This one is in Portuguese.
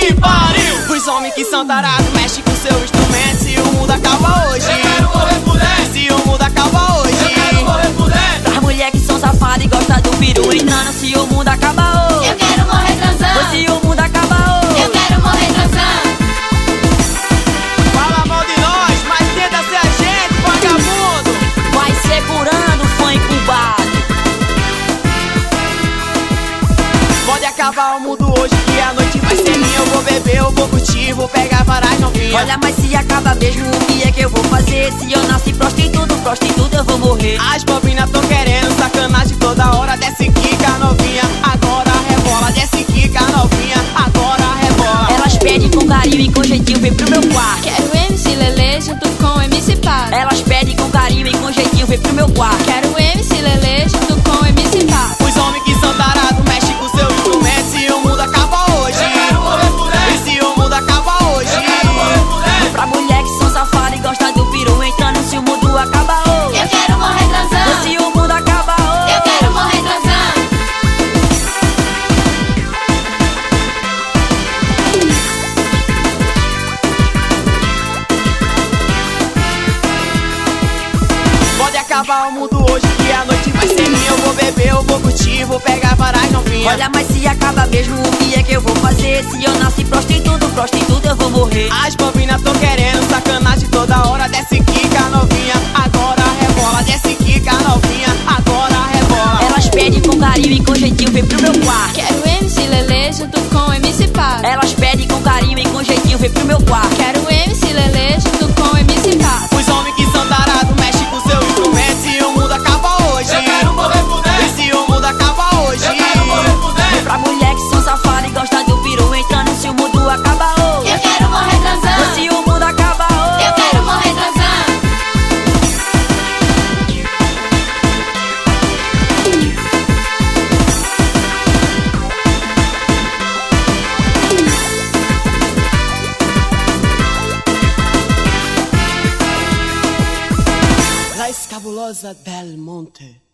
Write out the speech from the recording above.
que pariu! Os homens que são tarados mexem com seu instrumento. Se o mundo acaba hoje, eu quero morrer por dentro. Se o mundo acaba hoje, eu quero morrer por dentro. Pras mulher que são safadas e gostam do peru entrando. Se o mundo acaba hoje, eu quero morrer transando. Se o mundo acaba hoje, eu quero morrer transando. fala mal de nós, mas tenta ser a gente, vagabundo. vai segurando o fã incubado. Pode acabar o mundo hoje, que a noite vai ser minha. Eu vou beber, eu vou curtir, vou pegar várias novinhas. Olha, mas se acaba mesmo, o que é que eu vou fazer? Se eu nasci prostituto, eu vou morrer. As bobinas tão querendo sacanagem toda hora. Desce quica novinha, agora rebola. Desce quica novinha, agora rebola. Elas pedem com carinho e com jeitinho, vem pro meu quarto. Quero MC Lelê junto com MC Pato. Elas pedem com carinho e com jeitinho, vem pro meu quarto. Quero MC Lelê junto com MC Pato. Os homens que são tarados mexem com seu instrumento. Se o mundo acaba hoje, eu quero morrer por dentro. e se o mundo acaba hoje, eu quero morrer por dentro. Pra mulher que são safadas e gostam do peru entrando. Se o mundo acaba hoje, Eu quero morrer transando. se o mundo acaba hoje, Eu quero morrer transando. pode acabar o mundo hoje, que a noite vai ser minha. Eu vou beber, eu vou curtir, vou pegar várias novinhas. Olha, mas se acaba mesmo, o que é que eu vou fazer? Se eu nasci prostituto, eu vou morrer. As bobinas tão querendo sacanagem toda hora. Desce quica novinha, agora rebola. Desce quica novinha, agora rebola. Elas pedem com carinho e com jeitinho, vem pro meu quarto. Quero MC Lelê junto com MC Pato. Elas pedem com carinho e com jeitinho, vem pro meu quarto. Quero MC Lelê junto com MC Pato. Os homens que são tarados mexem com seu instrumento. Se o mundo acaba hoje, eu quero morrer por dentro. e se o mundo acaba hoje, eu quero morrer por dentro. Pra mulher que são safadas e gostam do peru entrando. Se o mundo acaba hoje, Eu quero morrer transando. se o mundo acaba hoje, Eu quero morrer transando. La escabulosa del monte.